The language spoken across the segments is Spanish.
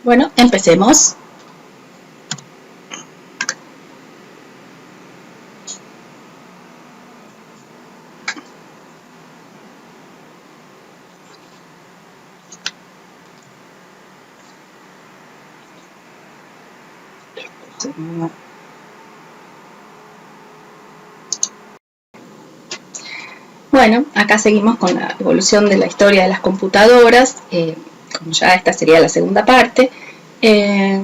Bueno, empecemos. Bueno, acá seguimos con la evolución de la historia de las computadoras, como ya esta sería la segunda parte. Ya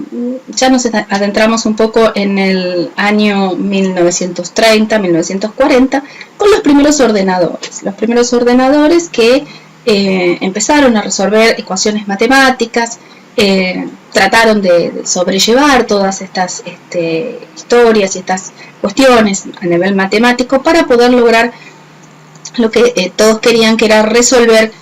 nos adentramos un poco en el año 1930-1940 con los primeros ordenadores que empezaron a resolver ecuaciones matemáticas, trataron de sobrellevar todas estas historias y estas cuestiones a nivel matemático para poder lograr lo que todos querían, que era resolver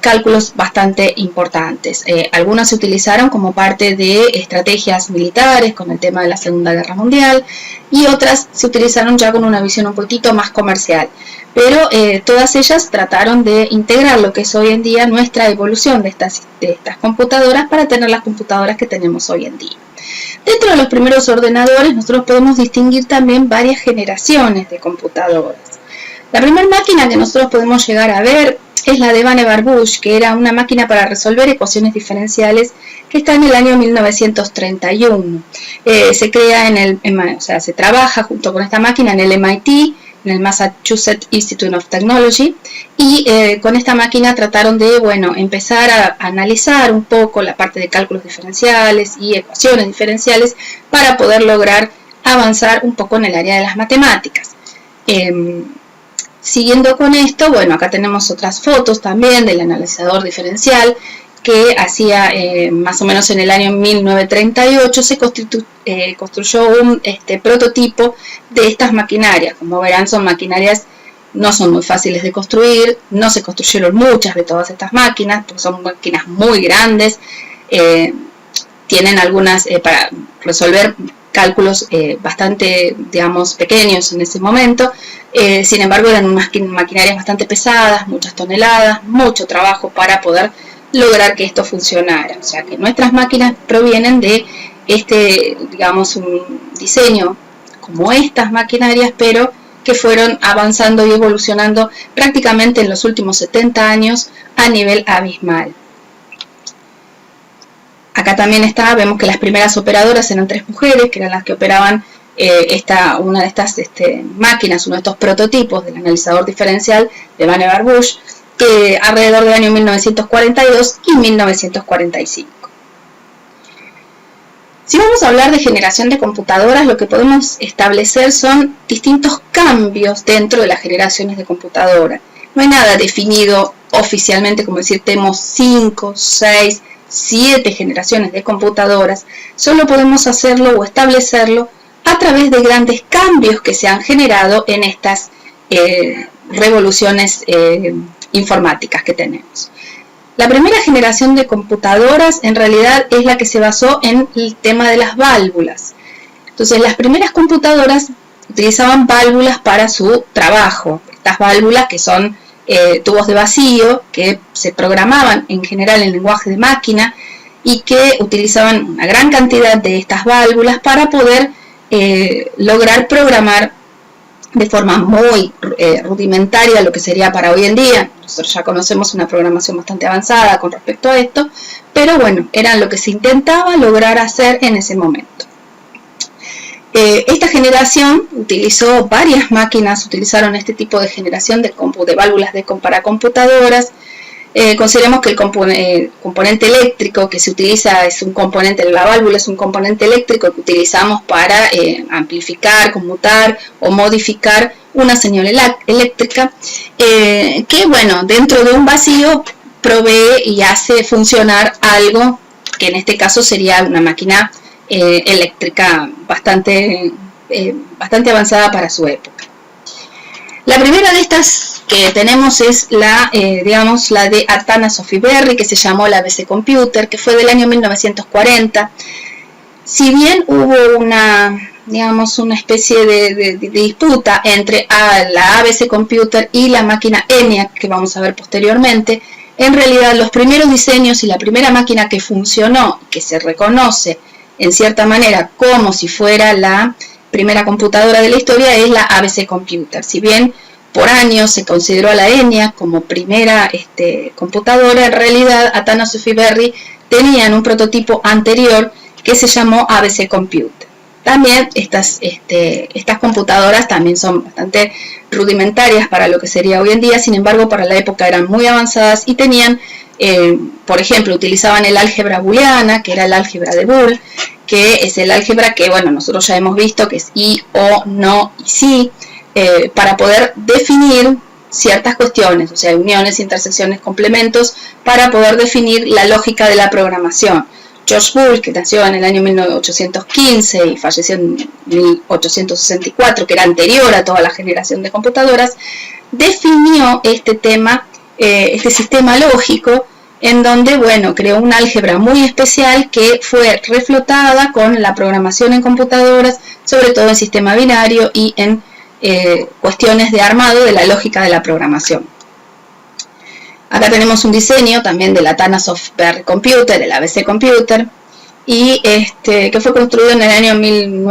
cálculos bastante importantes. Algunos se utilizaron como parte de estrategias militares con el tema de la Segunda Guerra Mundial y otras se utilizaron ya con una visión un poquito más comercial. Pero todas ellas trataron de integrar lo que es hoy en día nuestra evolución de estas computadoras para tener las computadoras que tenemos hoy en día. Dentro de los primeros ordenadores nosotros podemos distinguir también varias generaciones de computadoras. La primera máquina que nosotros podemos llegar a ver es la de Vannevar Bush, que era una máquina para resolver ecuaciones diferenciales que está en el año 1931. Se crea se trabaja junto con esta máquina en el MIT, en el Massachusetts Institute of Technology, y con esta máquina trataron de, empezar a analizar un poco la parte de cálculos diferenciales y ecuaciones diferenciales para poder lograr avanzar un poco en el área de las matemáticas. Siguiendo con esto, acá tenemos otras fotos también del analizador diferencial que hacía más o menos en el año 1938 se construyó un prototipo de estas maquinarias. Como verán, son maquinarias, no son muy fáciles de construir, no se construyeron muchas de todas estas máquinas, porque son máquinas muy grandes, tienen algunas para resolver cálculos bastante, pequeños en ese momento. Sin embargo, eran unas maquinarias bastante pesadas, muchas toneladas, mucho trabajo para poder lograr que esto funcionara. O sea que nuestras máquinas provienen de un diseño como estas maquinarias, pero que fueron avanzando y evolucionando prácticamente en los últimos 70 años a nivel abismal. Acá también vemos que las primeras operadoras eran 3 mujeres, que eran las que operaban una de estas máquinas, uno de estos prototipos del analizador diferencial de Vannevar Bush, alrededor del año 1942 y 1945. Si vamos a hablar de generación de computadoras, lo que podemos establecer son distintos cambios dentro de las generaciones de computadoras. No hay nada definido oficialmente, como decir, tenemos 5, 6, 7 generaciones de computadoras. Solo podemos hacerlo o establecerlo a través de grandes cambios que se han generado en estas revoluciones informáticas que tenemos. La primera generación de computadoras en realidad es la que se basó en el tema de las válvulas. Entonces, las primeras computadoras utilizaban válvulas para su trabajo. Estas válvulas, que son tubos de vacío, que se programaban en general en lenguaje de máquina y que utilizaban una gran cantidad de estas válvulas para poder lograr programar de forma muy rudimentaria lo que sería para hoy en día. Nosotros ya conocemos una programación bastante avanzada con respecto a esto, pero eran lo que se intentaba lograr hacer en ese momento. Esta generación utilizó varias máquinas, utilizaron este tipo de generación de válvulas para computadoras. Consideremos que el componente eléctrico que se utiliza es un componente, la válvula es un componente eléctrico que utilizamos para amplificar, conmutar o modificar una señal eléctrica que, dentro de un vacío provee y hace funcionar algo que en este caso sería una máquina eléctrica bastante avanzada para su época. La primera de estas que tenemos es la de Atanasoff y Berry, que se llamó la ABC Computer, que fue del año 1940. Si bien hubo una especie de disputa entre la ABC Computer y la máquina ENIAC, que vamos a ver posteriormente, en realidad los primeros diseños y la primera máquina que funcionó, que se reconoce en cierta manera como si fuera la primera computadora de la historia, es la ABC Computer. Si bien por años se consideró a la ENIAC como primera computadora, en realidad Atanasoff y Berry tenían un prototipo anterior que se llamó ABC Computer. También estas computadoras también son bastante rudimentarias para lo que sería hoy en día, sin embargo para la época eran muy avanzadas y tenían, por ejemplo, utilizaban el álgebra booleana, que era el álgebra de Boole, que es el álgebra que, bueno, nosotros ya hemos visto que es y, o, no y sí, para poder definir ciertas cuestiones, o sea, uniones, intersecciones, complementos, para poder definir la lógica de la programación. George Boole, que nació en el año 1815 y falleció en 1864, que era anterior a toda la generación de computadoras, definió este tema, este sistema lógico, en donde, bueno, creó una álgebra muy especial que fue reflotada con la programación en computadoras, sobre todo en sistema binario y en cuestiones de armado de la lógica de la programación. Acá tenemos un diseño también de la Atanasoff Berry Computer, el ABC Computer, y que fue construido en el año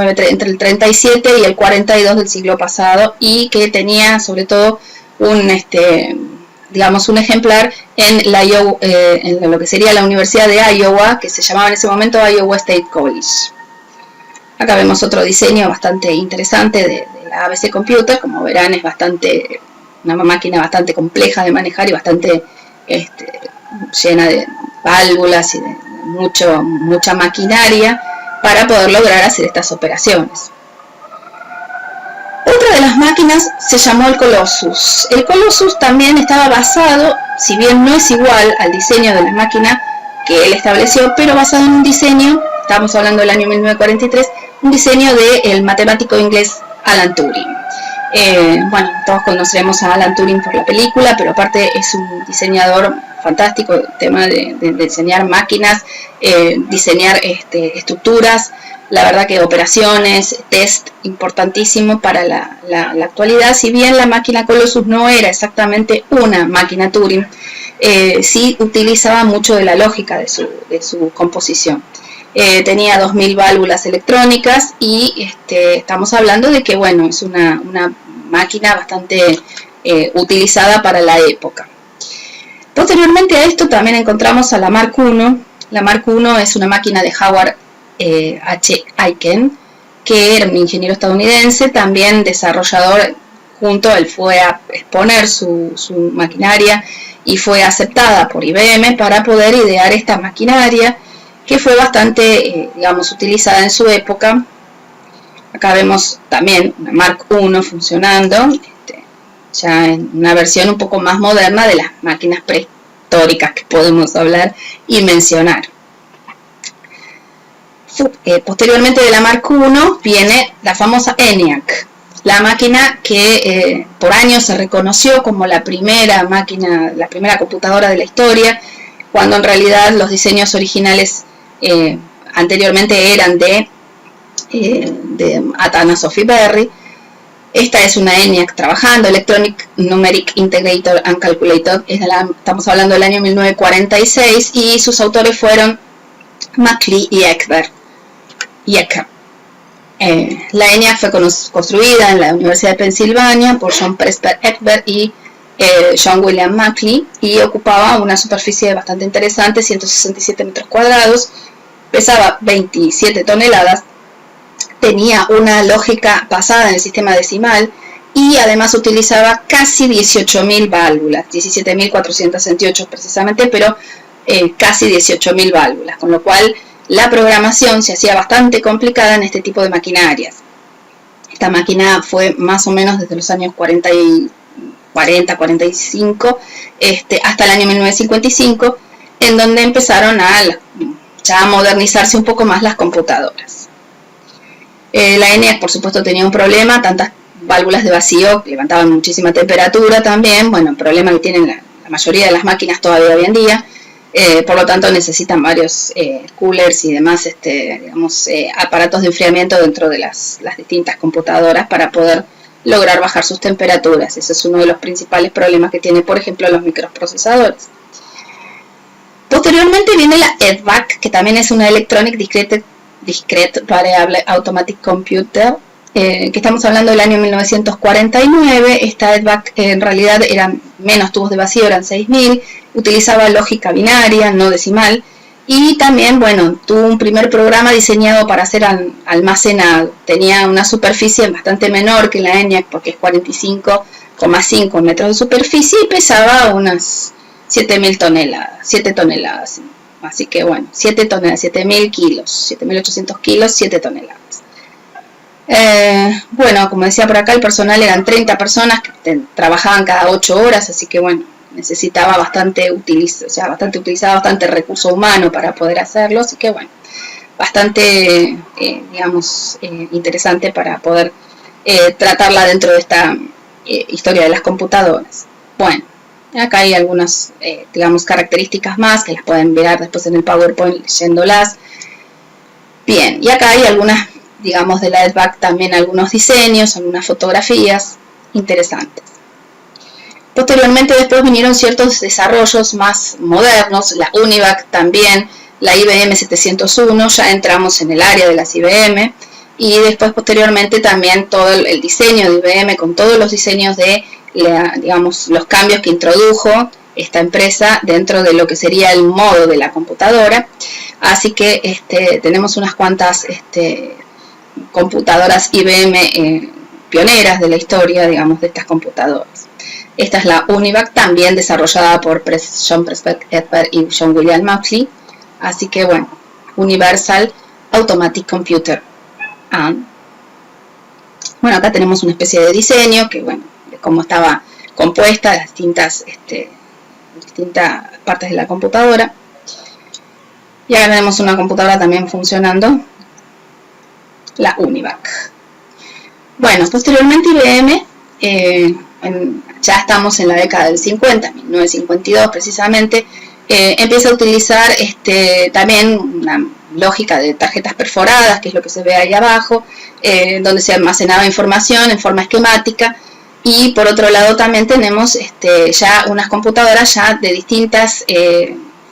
entre el 37 y el 42 del siglo pasado, y que tenía sobre todo un ejemplar en lo que sería la Universidad de Iowa, que se llamaba en ese momento Iowa State College. Acá vemos otro diseño bastante interesante de la ABC Computer. Como verán, es una máquina bastante compleja de manejar y bastante llena de válvulas y de mucha maquinaria para poder lograr hacer estas operaciones. Otra de las máquinas se llamó el Colossus. El Colossus también estaba basado, si bien no es igual al diseño de la máquina que él estableció, pero basado en un diseño, estamos hablando del año 1943, un diseño del matemático inglés Alan Turing. Bueno, todos conoceremos a Alan Turing por la película, pero aparte es un diseñador fantástico, el tema de diseñar máquinas, diseñar estructuras, la verdad que operaciones, test, importantísimo para la actualidad. Si bien la máquina Colossus no era exactamente una máquina Turing, sí utilizaba mucho de la lógica de su composición. Tenía 2000 válvulas electrónicas y estamos hablando de que, bueno, es una máquina bastante utilizada para la época. Posteriormente a esto también encontramos a la Mark I. La Mark I es una máquina de Howard H. Aiken, que era un ingeniero estadounidense, también desarrollador. Él fue a exponer su maquinaria y fue aceptada por IBM para poder idear esta maquinaria, que fue bastante, utilizada en su época. Acá vemos también una Mark I funcionando, ya en una versión un poco más moderna de las máquinas prehistóricas que podemos hablar y mencionar. Posteriormente de la Mark I viene la famosa ENIAC, la máquina que por años se reconoció como la primera máquina, la primera computadora de la historia, cuando en realidad los diseños originales anteriormente eran de Atanasoff y Berry. Esta es una ENIAC trabajando, Electronic Numeric Integrator and Calculator, estamos hablando del año 1946, y sus autores fueron McLean y Eckberg. La ENIAC fue construida en la Universidad de Pensilvania por John Presper Eckberg y John William McLean, y ocupaba una superficie bastante interesante, 167 metros cuadrados, pesaba 27 toneladas, tenía una lógica basada en el sistema decimal y además utilizaba casi 18.000 válvulas, 17.428 precisamente, pero casi 18.000 válvulas, con lo cual la programación se hacía bastante complicada en este tipo de maquinarias. Esta máquina fue más o menos desde los años 45 hasta el año 1955, en donde empezaron a modernizarse un poco más las computadoras. La ENIAC, por supuesto, tenía un problema, tantas válvulas de vacío que levantaban muchísima temperatura también, bueno, el problema que tienen la mayoría de las máquinas todavía hoy en día. Por lo tanto necesitan varios coolers y demás aparatos de enfriamiento dentro de las distintas computadoras para poder lograr bajar sus temperaturas. Ese es uno de los principales problemas que tienen, por ejemplo, los microprocesadores. Posteriormente viene la EDVAC, que también es una Electronic Discrete Variable Automatic Computer, que estamos hablando del año 1949. Esta EDVAC en realidad eran menos tubos de vacío, eran 6000, utilizaba lógica binaria, no decimal, y también, bueno, tuvo un primer programa diseñado para ser almacenado. Tenía una superficie bastante menor que la ENIAC, porque es 45,5 metros de superficie, y pesaba unas 7.000 toneladas, 7 toneladas. Así que bueno, 7 toneladas, 7.000 kilos, 7.800 kilos, 7 toneladas. Bueno, como decía por acá, el personal eran 30 personas que trabajaban cada 8 horas, así que bueno, necesitaba utilizaba bastante recurso humano para poder hacerlo, así que bueno, bastante, interesante para poder tratarla dentro de esta historia de las computadoras. Bueno, acá hay algunas, características más que las pueden ver después en el PowerPoint leyéndolas. Bien, y acá hay algunas, de la EDVAC también algunos diseños, algunas fotografías interesantes. Posteriormente después vinieron ciertos desarrollos más modernos, la UNIVAC también, la IBM 701, ya entramos en el área de las IBM, y después posteriormente también todo el diseño de IBM con todos los diseños de, los cambios que introdujo esta empresa dentro de lo que sería el modo de la computadora. Así que tenemos unas cuantas computadoras IBM pioneras de la historia, de estas computadoras. Esta es la UNIVAC, también desarrollada por John Prescott Edward y John William Maxley. Así que bueno, Universal Automatic Computer. Bueno, acá tenemos una especie de diseño que, bueno, de cómo estaba compuesta, las distintas partes de la computadora. Y acá tenemos una computadora también funcionando, la UNIVAC. Bueno, posteriormente IBM, ya estamos en la década del 50, 1952 precisamente, empieza a utilizar también una lógica de tarjetas perforadas, que es lo que se ve ahí abajo, donde se almacenaba información en forma esquemática. Y por otro lado también tenemos ya unas computadoras ya de distintas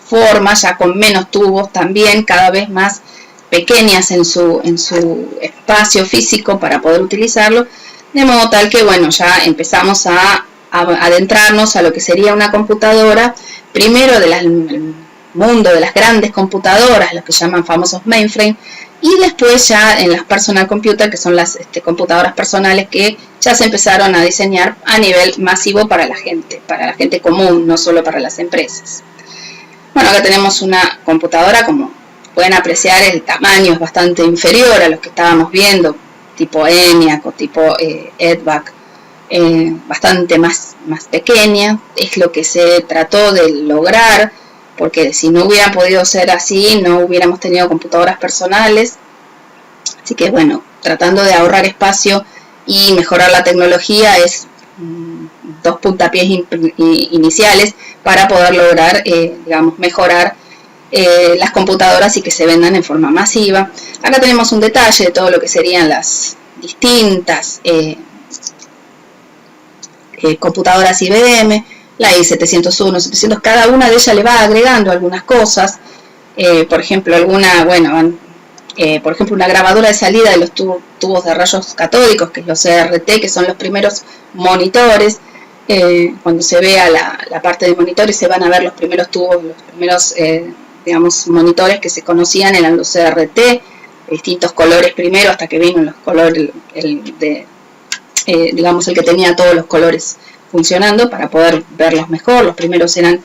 formas, ya con menos tubos también, cada vez más pequeñas en su espacio físico para poder utilizarlo, de modo tal que bueno, ya empezamos a adentrarnos a lo que sería una computadora, primero del mundo de las grandes computadoras, los que llaman famosos mainframe, y después ya en las personal computer, que son las computadoras personales que ya se empezaron a diseñar a nivel masivo para la gente común, no solo para las empresas. Bueno, acá tenemos una computadora, como pueden apreciar, el tamaño es bastante inferior a los que estábamos viendo, tipo ENIAC o tipo EDVAC, bastante más pequeña. Es lo que se trató de lograr, porque si no hubiera podido ser así, no hubiéramos tenido computadoras personales. Así que bueno, tratando de ahorrar espacio y mejorar la tecnología es dos puntapiés iniciales para poder lograr, mejorar las computadoras y que se vendan en forma masiva. Acá tenemos un detalle de todo lo que serían las distintas computadoras IBM, la i701, 700, cada una de ellas le va agregando algunas cosas, por ejemplo, por ejemplo, una grabadora de salida de los tubos de rayos catódicos, que es los CRT, que son los primeros monitores. Cuando se vea la parte de monitores se van a ver los primeros tubos, los primeros monitores que se conocían eran los CRT, de distintos colores primero, hasta que vino los colores, el que tenía todos los colores funcionando para poder verlos mejor. Los primeros eran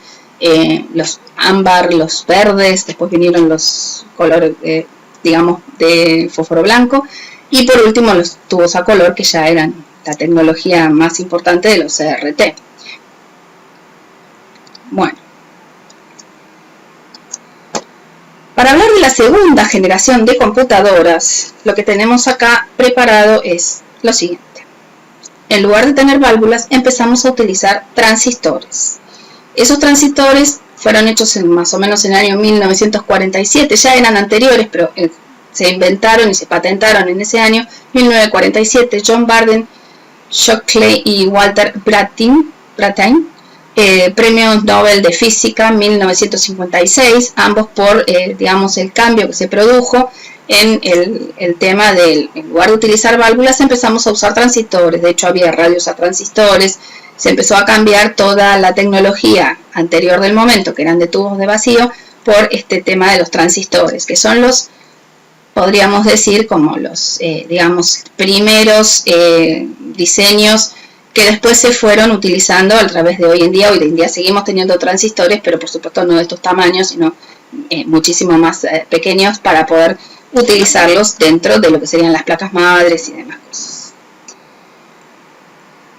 los ámbar, los verdes, después vinieron los colores, de fósforo blanco, y por último los tubos a color, que ya eran la tecnología más importante de los CRT. Bueno, para hablar de la segunda generación de computadoras, lo que tenemos acá preparado es lo siguiente. En lugar de tener válvulas, empezamos a utilizar transistores. Esos transistores fueron hechos más o menos en el año 1947, ya eran anteriores, pero se inventaron y se patentaron en ese año, 1947, John Barden, Shockley y Walter Brattain Premios Nobel de Física 1956, ambos por, digamos, el cambio que se produjo en el tema del, en lugar de utilizar válvulas, empezamos a usar transistores. De hecho, había radios a transistores, se empezó a cambiar toda la tecnología anterior del momento, que eran de tubos de vacío, por este tema de los transistores, que son los, podríamos decir, como los, digamos, primeros diseños que después se fueron utilizando a través de hoy en día. Hoy en día seguimos teniendo transistores, pero por supuesto no de estos tamaños, sino muchísimo más pequeños para poder utilizarlos dentro de lo que serían las placas madres y demás cosas.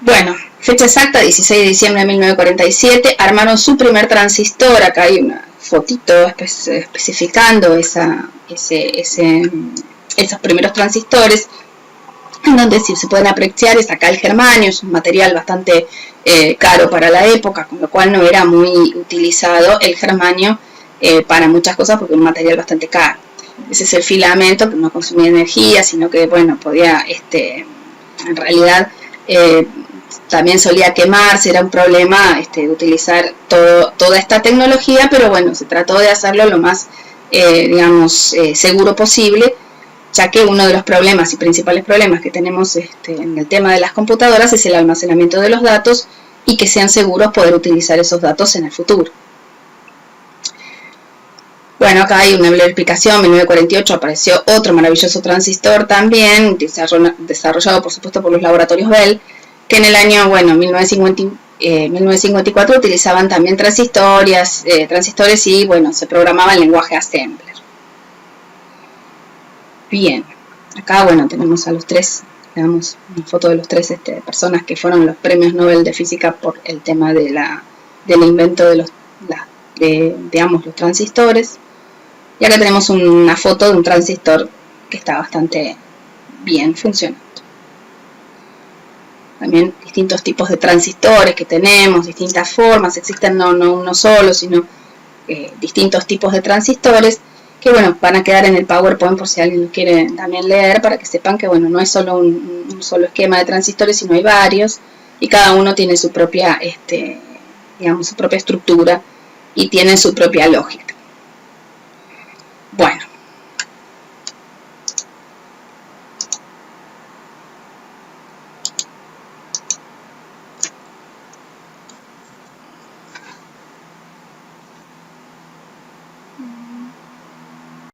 Bueno, fecha exacta, 16 de diciembre de 1947, armaron su primer transistor. Acá hay una fotito especificando esos primeros transistores, en donde si se pueden apreciar es acá el germanio, es un material bastante caro para la época, con lo cual no era muy utilizado el germanio para muchas cosas porque es un material bastante caro. Ese es el filamento que no consumía energía, sino que, bueno, podía, en realidad, también solía quemarse, era un problema utilizar toda esta tecnología, pero bueno, se trató de hacerlo lo más, digamos, seguro posible, ya que uno de los problemas y principales problemas que tenemos en el tema de las computadoras es el almacenamiento de los datos y que sean seguros poder utilizar esos datos en el futuro. Bueno, acá hay una breve explicación. En 1948 apareció otro maravilloso transistor también, desarrollado por supuesto por los laboratorios Bell, que en el año, bueno, 1954 utilizaban también transistores y, bueno, se programaba el lenguaje Assembler. Bien, acá, bueno, tenemos a los tres, digamos, una foto de los tres personas que fueron los premios Nobel de Física por el tema del invento de los transistores. Y acá tenemos una foto de un transistor que está bastante bien funcionando. También distintos tipos de transistores que tenemos, distintas formas, existen no uno solo, sino distintos tipos de transistores que, bueno, van a quedar en el PowerPoint por si alguien lo quiere también leer, para que sepan que, bueno, no es solo un solo esquema de transistores, sino hay varios, y cada uno tiene su propia, digamos, su propia estructura y tiene su propia lógica.